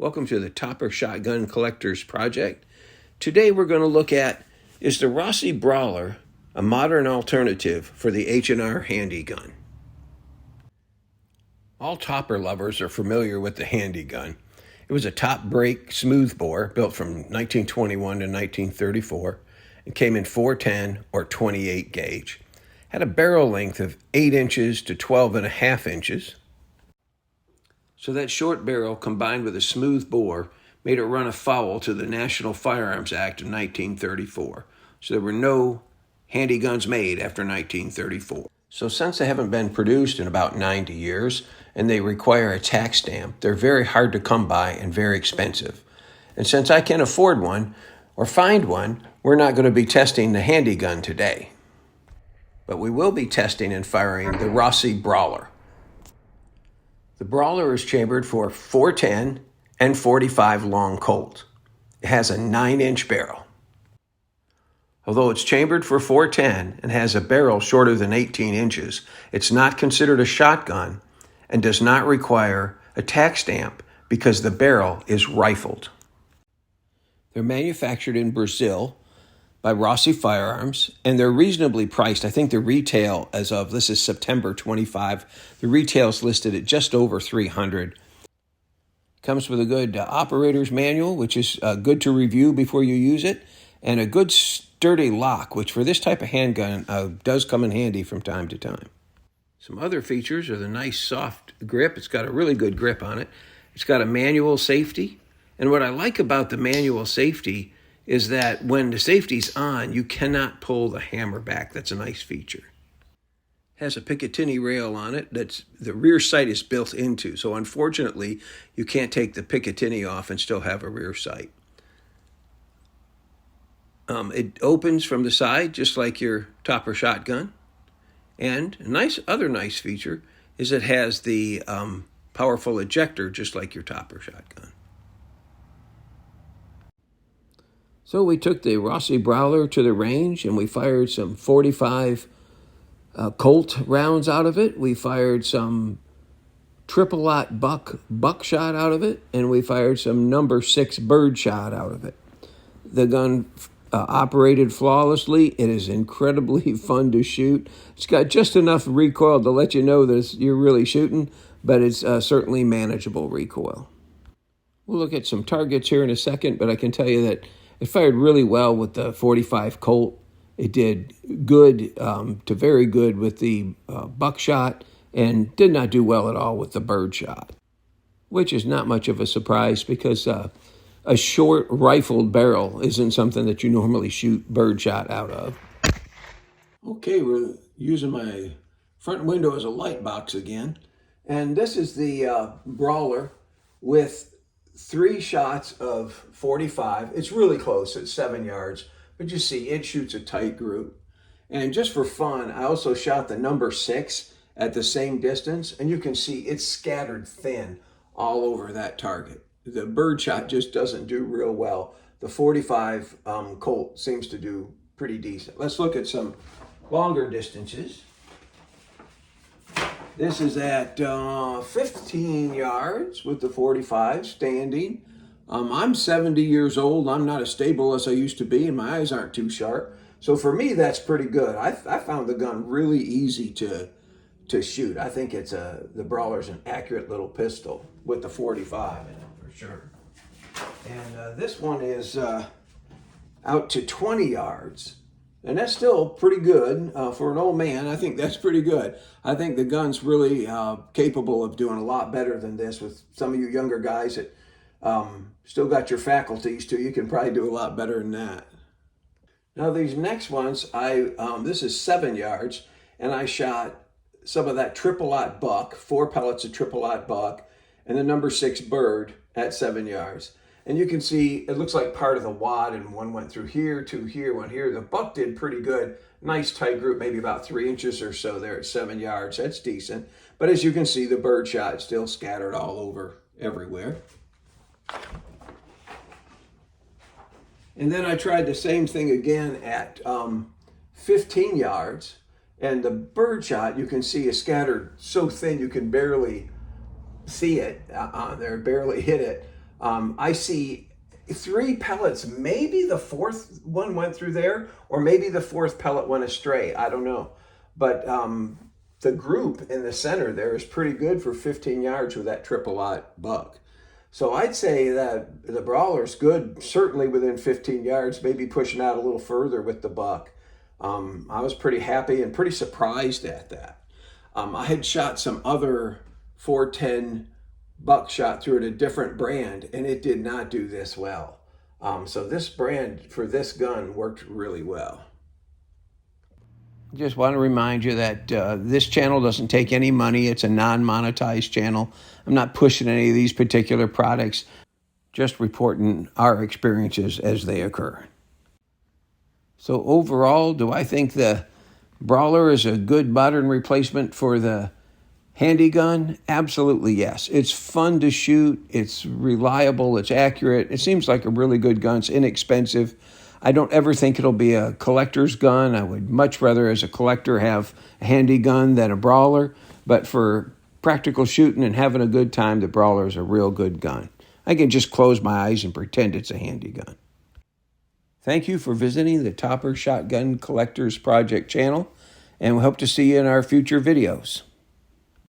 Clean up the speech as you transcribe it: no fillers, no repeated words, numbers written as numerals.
Welcome to the Topper Shotgun Collectors Project. Today we're going to look at, is the Rossi Brawler a modern alternative for the H&R Handy Gun? All topper lovers are familiar with the Handy Gun. It was a top break smoothbore built from 1921 to 1934 and came in 410 or 28 gauge. Had a barrel length of 8 inches to 12.5 inches. So that short barrel combined with a smooth bore made it run afoul to the National Firearms Act of 1934. So there were no handy guns made after 1934. So since they haven't been produced in about 90 years and they require a tax stamp, they're very hard to come by and very expensive. And since I can't afford one or find one, we're not going to be testing the Handy Gun today. But we will be testing and firing the Rossi Brawler. The Brawler is chambered for 410 and 45 long Colt. It has a 9-inch barrel. Although it's chambered for 410 and has a barrel shorter than 18 inches, it's not considered a shotgun and does not require a tax stamp because the barrel is rifled. They're manufactured in Brazil by Rossi Firearms, and they're reasonably priced. I think the retail as of, this is September 25, the retail's listed at just over $300. Comes with a good operator's manual, which is good to review before you use it, and a good sturdy lock, which for this type of handgun does come in handy from time to time. Some other features are the nice soft grip. It's got a really good grip on it. It's got a manual safety, and what I like about the manual safety is that when the safety's on, you cannot pull the hammer back. That's a nice feature. It has a Picatinny rail on it that's the rear sight is built into. So unfortunately, you can't take the Picatinny off and still have a rear sight. It opens from the side just like your topper shotgun. And a other nice feature is it has the powerful ejector just like your topper shotgun. So we took the Rossi Brawler to the range and we fired some 45 Colt rounds out of it. We fired some triple-aught buckshot out of it, and we fired some number 6 birdshot out of it. The gun operated flawlessly. It is incredibly fun to shoot. It's got just enough recoil to let you know that you're really shooting, but it's certainly manageable recoil. We'll look at some targets here in a second, but I can tell you that it fired really well with the 45 Colt. It did good to very good with the buckshot and did not do well at all with the birdshot, which is not much of a surprise because a short rifled barrel isn't something that you normally shoot birdshot out of. Okay, we're using my front window as a light box again. And this is the Brawler with 3 shots of 45. It's really close, it's 7 yards, but you see it shoots a tight group. And just for fun, I also shot the number 6 at the same distance, and you can see it's scattered thin all over that target. The birdshot just doesn't do real well. The 45 Colt seems to do pretty decent. Let's look at some longer distances. This is at 15 yards with the 45 standing. I'm 70 years old. I'm not as stable as I used to be, and my eyes aren't too sharp. So for me, that's pretty good. I found the gun really easy to shoot. I think it's the Brawler's an accurate little pistol with the 45 in it for sure. And this one is out to 20 yards. And that's still pretty good for an old man. I think that's pretty good. I think the gun's really capable of doing a lot better than this. With some of you younger guys that still got your faculties too, you can probably do a lot better than that. Now these next ones, this is 7 yards, and I shot some of that triple-aught buck, 4 pellets of triple-aught buck, and the number 6 bird at 7 yards. And you can see it looks like part of the wad, and one went through here, 2 here, 1 here. The buck did pretty good. Nice tight group, maybe about 3 inches or so there at 7 yards. That's decent. But as you can see, the birdshot still scattered all over everywhere. And then I tried the same thing again at 15 yards. And the birdshot, you can see, is scattered so thin you can barely see it on there, barely hit it. I see 3 pellets. Maybe the 4th one went through there, or maybe the 4th pellet went astray. I don't know. But the group in the center there is pretty good for 15 yards with that triple-aught buck. So I'd say that the Brawler's good, certainly within 15 yards, maybe pushing out a little further with the buck. I was pretty happy and pretty surprised at that. I had shot some other 410 buckshot through at a different brand, and it did not do this well. So this brand for this gun worked really well. Just want to remind you that this channel doesn't take any money. It's a non-monetized channel. I'm not pushing any of these particular products, just reporting our experiences as they occur. So overall, do I think the Brawler is a good modern replacement for the Handy Gun? Absolutely yes. It's fun to shoot. It's reliable. It's accurate. It seems like a really good gun. It's inexpensive. I don't ever think it'll be a collector's gun. I would much rather, as a collector, have a Handy Gun than a Brawler. But for practical shooting and having a good time, the Brawler is a real good gun. I can just close my eyes and pretend it's a Handy Gun. Thank you for visiting the Topper Shotgun Collectors Project channel, and we hope to see you in our future videos.